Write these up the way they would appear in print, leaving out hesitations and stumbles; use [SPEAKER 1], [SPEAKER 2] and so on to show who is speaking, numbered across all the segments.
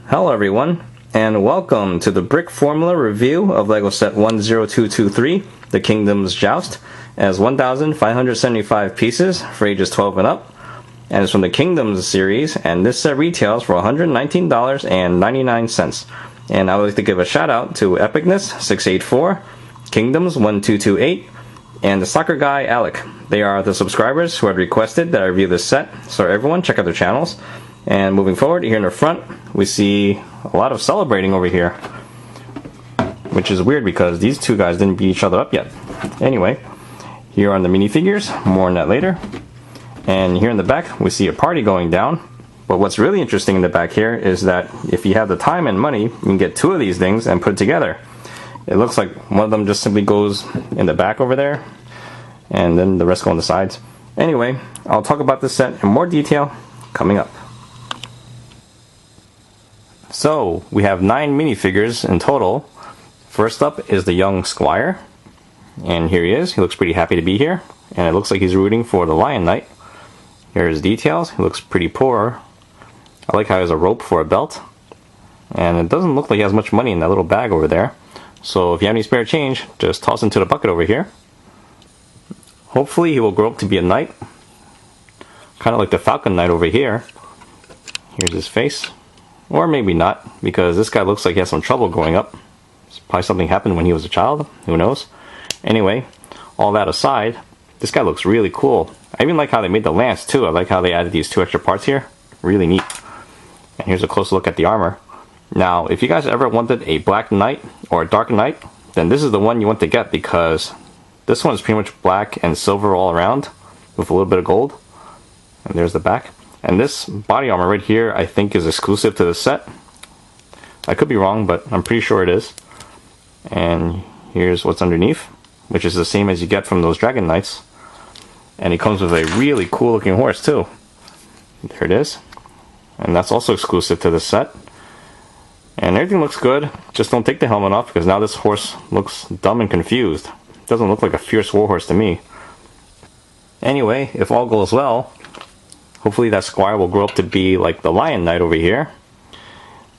[SPEAKER 1] Hello everyone, and welcome to the Brickformula review of LEGO Set 10223, the Kingdoms Joust, as 1,575 pieces for ages 12 and up, and it's from the Kingdoms series, and this set retails for $119.99. And I would like to give a shout out to Epicness684, Kingdoms 1228, and the Soccer Guy Alec. They are the subscribers who had requested that I review this set, so everyone check out their channels. And moving forward, here in the front, we see a lot of celebrating over here, which is weird because these two guys didn't beat each other up yet. Anyway, here are the minifigures, more on that later. And here in the back, we see a party going down. But what's really interesting in the back here is that if you have the time and money, you can get two of these things and put it together. It looks like one of them just simply goes in the back over there, and then the rest go on the sides. Anyway, I'll talk about this set in more detail coming up. So, we have 9 minifigures in total. First up is the young Squire. And here he is. He looks pretty happy to be here. And it looks like he's rooting for the Lion Knight. Here are his details. He looks pretty poor. I like how he has a rope for a belt. And it doesn't look like he has much money in that little bag over there. So if you have any spare change, just toss into the bucket over here. Hopefully he will grow up to be a knight. Kind of like the Falcon Knight over here. Here's his face. Or maybe not, because this guy looks like he has some trouble growing up. Probably something happened when he was a child, who knows. Anyway, all that aside, this guy looks really cool. I even like how they made the lance too. I like how they added these 2 extra parts here. Really neat. And here's a close look at the armor. Now, if you guys ever wanted a black knight or a dark knight, then this is the one you want to get, because this one is pretty much black and silver all around with a little bit of gold. And there's the back. And this body armor right here, I think, is exclusive to the set. I could be wrong, but I'm pretty sure it is. And here's what's underneath, which is the same as you get from those Dragon Knights. And he comes with a really cool looking horse too. There it is. And that's also exclusive to this set. And everything looks good. Just don't take the helmet off, because now this horse looks dumb and confused. Doesn't look like a fierce warhorse to me. Anyway, if all goes well, hopefully that Squire will grow up to be like the Lion Knight over here.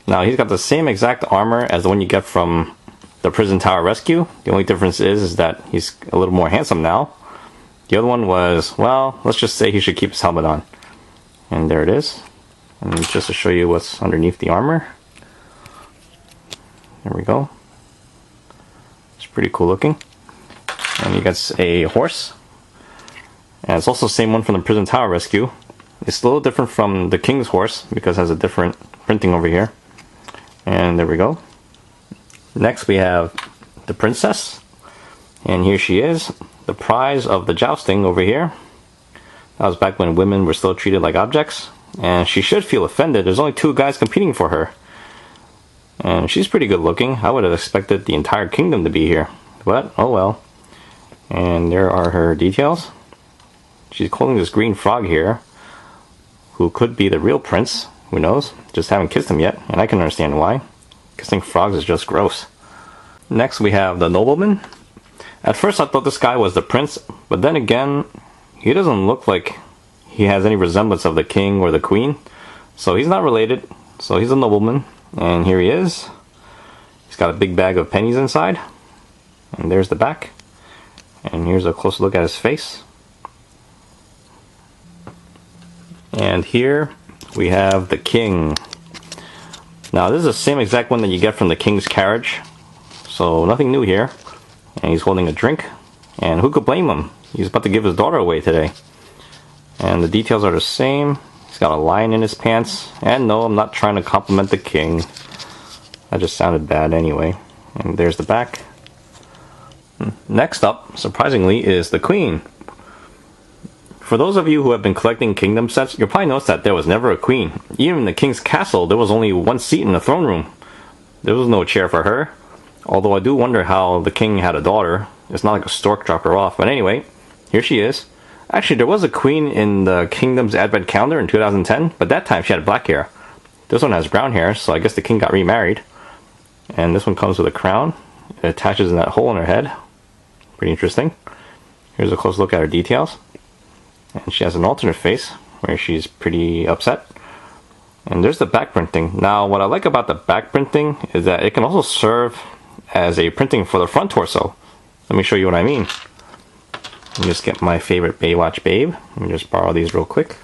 [SPEAKER 1] Now, he's got the same exact armor as the one you get from the Prison Tower Rescue. The only difference is that he's a little more handsome now. The other one was, well, let's just say he should keep his helmet on. And there it is. And just to show you what's underneath the armor. There we go. It's pretty cool looking. And he gets a horse. And it's also the same one from the Prison Tower Rescue. It's a little different from the King's horse because it has a different printing over here. And there we go. Next we have the princess. And here she is, the prize of the jousting over here. That was back when women were still treated like objects. And she should feel offended. There's only 2 guys competing for her. And she's pretty good looking. I would have expected the entire kingdom to be here. But, oh well. And there are her details. She's holding this green frog here, who could be the real prince. Who knows? Just haven't kissed him yet, and I can understand why. Kissing frogs is just gross. Next we have the nobleman. At first I thought this guy was the prince, but then again, he doesn't look like he has any resemblance of the king or the queen. So he's not related, so he's a nobleman. And here he is. He's got a big bag of pennies inside. And there's the back. And here's a close look at his face. And here we have the king. Now this is the same exact one that you get from the king's carriage. So nothing new here. And he's holding a drink. And who could blame him? He's about to give his daughter away today. And the details are the same. He's got a lion in his pants. And no, I'm not trying to compliment the king. That just sounded bad anyway. And there's the back. Next up, surprisingly, is the queen. For those of you who have been collecting kingdom sets, you'll probably notice that there was never a queen. Even in the king's castle, there was only 1 seat in the throne room. There was no chair for her. Although I do wonder how the king had a daughter. It's not like a stork dropped her off. But anyway, here she is. Actually, there was a queen in the Kingdom's Advent calendar in 2010, but that time she had black hair. This one has brown hair, so I guess the king got remarried. And this one comes with a crown. It attaches in that hole in her head. Pretty interesting. Here's a close look at her details. And she has an alternate face where she's pretty upset. And there's the back printing. Now what I like about the back printing is that it can also serve as a printing for the front torso. Let me show you what I mean. Let me just get my favorite Baywatch Babe. Let me just borrow these real quick.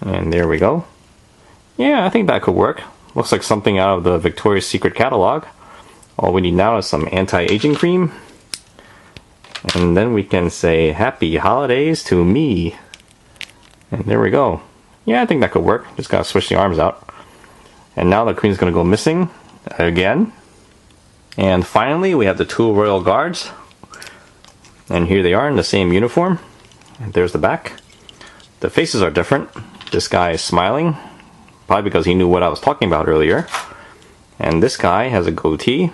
[SPEAKER 1] And there we go. Yeah, I think that could work. Looks like something out of the Victoria's Secret catalog. All we need now is some anti-aging cream. And then we can say happy holidays to me. And there we go. Yeah, I think that could work. Just gotta switch the arms out. And now the cream's gonna go missing again. And finally we have the two Royal Guards. And here they are in the same uniform. And there's the back. The faces are different. This guy is smiling, probably because he knew what I was talking about earlier. And this guy has a goatee.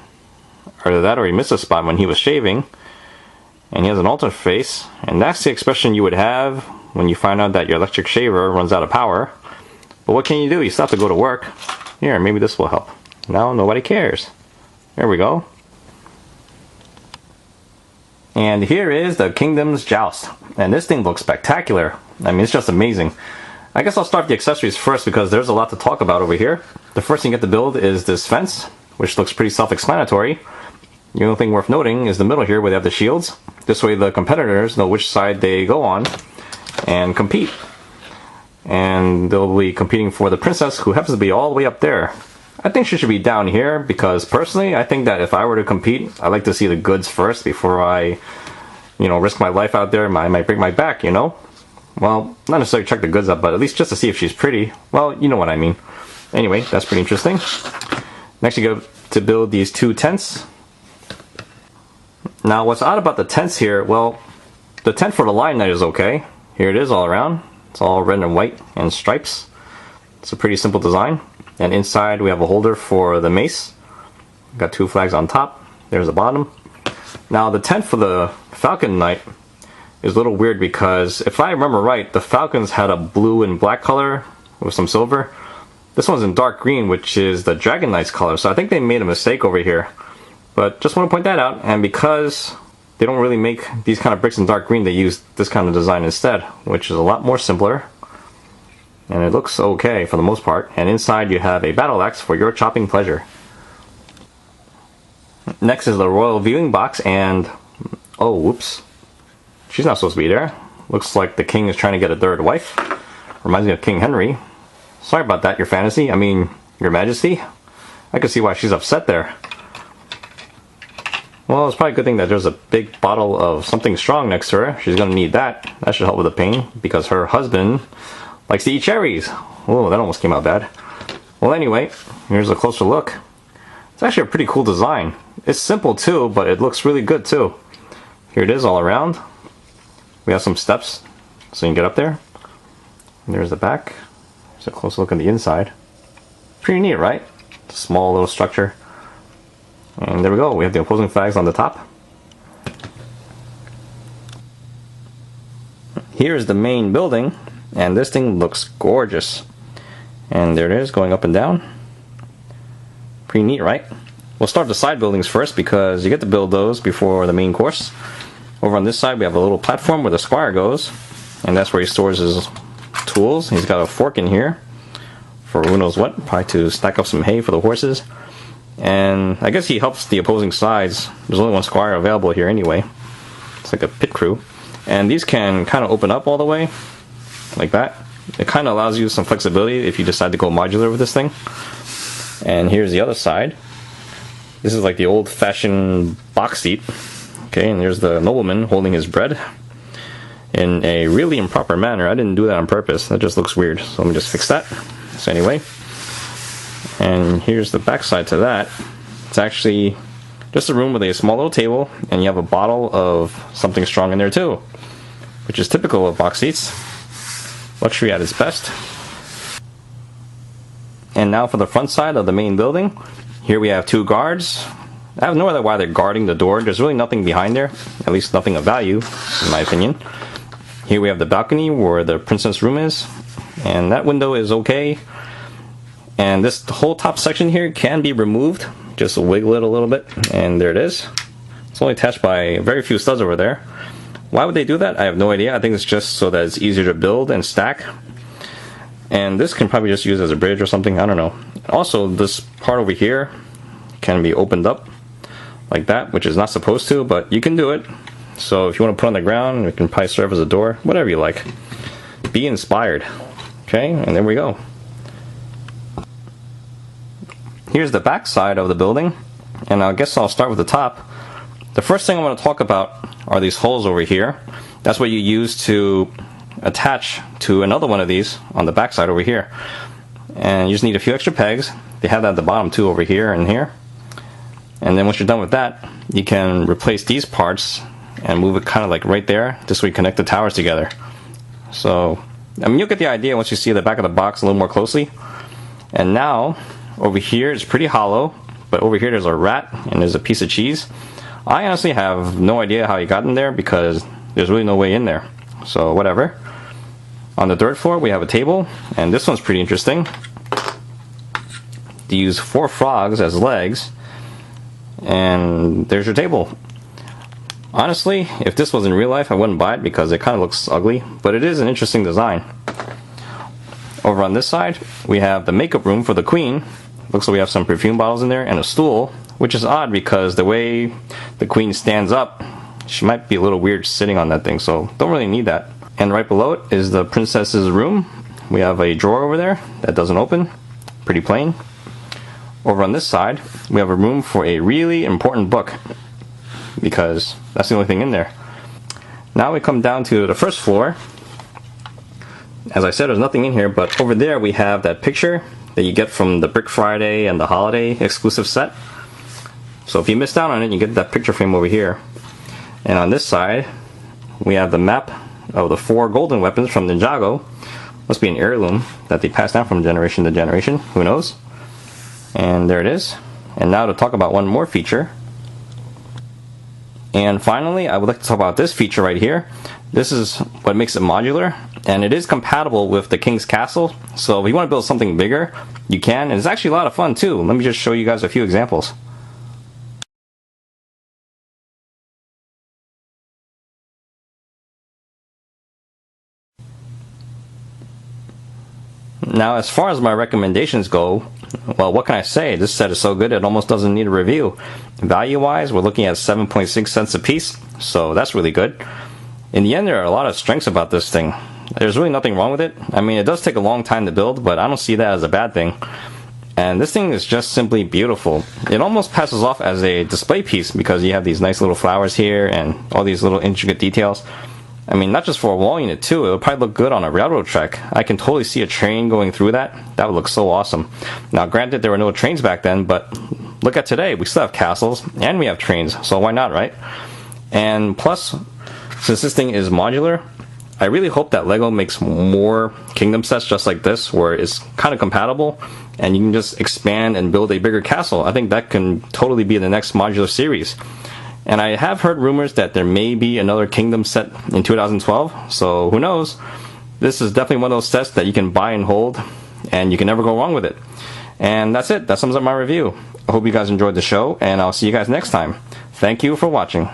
[SPEAKER 1] Either that or he missed a spot when he was shaving. And he has an alternate face. And that's the expression you would have when you find out that your electric shaver runs out of power. But what can you do? You still have to go to work. Here, maybe this will help. Now nobody cares. There we go. And here is the Kingdoms Joust. And this thing looks spectacular. I mean, it's just amazing. I guess I'll start with the accessories first because there's a lot to talk about over here. The first thing you get to build is this fence, which looks pretty self-explanatory. The only thing worth noting is the middle here where they have the shields. This way the competitors know which side they go on and compete. And they'll be competing for the princess, who happens to be all the way up there. I think she should be down here because personally I think that if I were to compete, I like to see the goods first before I, risk my life out there. I might break my back, Well, not necessarily check the goods up, but at least just to see if she's pretty. Well, you know what I mean. Anyway, that's pretty interesting. Next you go to build these two tents. Now what's odd about the tents here, well, the tent for the Lion Knight is okay. Here it is all around. It's all red and white and stripes. It's a pretty simple design. And inside we have a holder for the mace. Got two flags on top. There's the bottom. Now the tent for the Falcon Knight is a little weird because if I remember right, the Falcons had a blue and black color with some silver. This one's in dark green, which is the Dragon Knight's color. So I think they made a mistake over here. But just want to point that out. And because they don't really make these kind of bricks in dark green, they use this kind of design instead, which is a lot more simpler. And it looks okay for the most part. And inside you have a battle axe for your chopping pleasure. Next is the royal viewing box, and oh, whoops. She's not supposed to be there. Looks like the king is trying to get a third wife. Reminds me of King Henry. Sorry about that, your fantasy. I mean, your majesty. I can see why she's upset there. Well, it's probably a good thing that there's a big bottle of something strong next to her. She's gonna need that. That should help with the pain, because her husband likes to eat cherries. Oh, that almost came out bad. Well, anyway, here's a closer look. It's actually a pretty cool design. It's simple too, but it looks really good too. Here it is all around. We have some steps so you can get up there. And there's the back. Here's a close look at the inside. Pretty neat, right? It's a small little structure. And there we go. We have the opposing flags on the top. Here's the main building, and this thing looks gorgeous. And there it is, going up and down. Pretty neat, right? We'll start the side buildings first because you get to build those before the main course. Over on this side we have a little platform where the squire goes, and that's where he stores his tools. He's got a fork in here for who knows what, probably to stack up some hay for the horses. And I guess he helps the opposing sides. There's only one squire available here anyway. It's like a pit crew. And these can kind of open up all the way, like that. It kind of allows you some flexibility if you decide to go modular with this thing. And here's the other side. This is like the old-fashioned box seat. Okay, and there's the nobleman holding his bread in a really improper manner. I didn't do that on purpose. That just looks weird. So let me just fix that. So anyway, and here's the back side to that. It's actually just a room with a small little table, and you have a bottle of something strong in there too, which is typical of box seats. Luxury at its best. And now for the front side of the main building. Here we have two guards. I have no idea why they're guarding the door. There's really nothing behind there, at least nothing of value, in my opinion. Here we have the balcony where the princess room is, and that window is okay. And this whole top section here can be removed. Just wiggle it a little bit, and there it is. It's only attached by very few studs over there. Why would they do that? I have no idea. I think it's just so that it's easier to build and stack. And this can probably just use as a bridge or something, I don't know. Also, this part over here can be opened up like that, which is not supposed to, but you can do it. So if you want to put it on the ground, it can probably serve as a door, whatever you like. Be inspired. Okay, and there we go. Here's the back side of the building, and I guess I'll start with the top. The first thing I want to talk about are these holes over here. That's what you use to attach to another one of these on the back side over here. And you just need a few extra pegs. They have that at the bottom too, over here and here. And then once you're done with that, you can replace these parts and move it kind of like right there. This way you connect the towers together. So, I mean, you'll get the idea once you see the back of the box a little more closely. And now, over here it's pretty hollow, but over here there's a rat and there's a piece of cheese. I honestly have no idea how he got in there because there's really no way in there. So whatever. On the third floor we have a table, and this one's pretty interesting. They use 4 frogs as legs, and there's your table. Honestly, if this was in real life I wouldn't buy it because it kind of looks ugly, but it is an interesting design. Over on this side we have the makeup room for the queen. Looks like we have some perfume bottles in there and a stool, which is odd because the way the queen stands up, she might be a little weird sitting on that thing, so don't really need that. And right below it is the princess's room. We have a drawer over there that doesn't open, pretty plain. Over on this side we have a room for a really important book because that's the only thing in there. Now we come down to the first floor. As I said, there's nothing in here, but over there we have that picture that you get from the Brick Friday and the Holiday exclusive set. So if you missed out on it, you get that picture frame over here. And on this side we have the map of the 4 golden weapons from Ninjago. Must be an heirloom that they passed down from generation to generation, who knows. And there it is. And now to talk about one more feature. And finally, I would like to talk about this feature right here. This is what makes it modular, and it is compatible with the King's Castle. So if you want to build something bigger, you can, and it's actually a lot of fun too. Let me just show you guys a few examples. Now, as far as my recommendations go, well, what can I say? This set is so good it almost doesn't need a review. Value-wise, we're looking at 7.6 cents a piece, so that's really good. In the end, there are a lot of strengths about this thing. There's really nothing wrong with it. I mean, it does take a long time to build, but I don't see that as a bad thing. And this thing is just simply beautiful. It almost passes off as a display piece because you have these nice little flowers here and all these little intricate details. I mean, not just for a wall unit too, it would probably look good on a railroad track. I can totally see a train going through that. That would look so awesome. Now granted, there were no trains back then, but look at today. We still have castles and we have trains, so why not, right? And plus, since this thing is modular, I really hope that LEGO makes more Kingdom sets just like this, where it's kind of compatible and you can just expand and build a bigger castle. I think that can totally be the next modular series. And I have heard rumors that there may be another Kingdom set in 2012, so who knows. This is definitely one of those sets that you can buy and hold, and you can never go wrong with it. And that's it. That sums up my review. I hope you guys enjoyed the show, and I'll see you guys next time. Thank you for watching.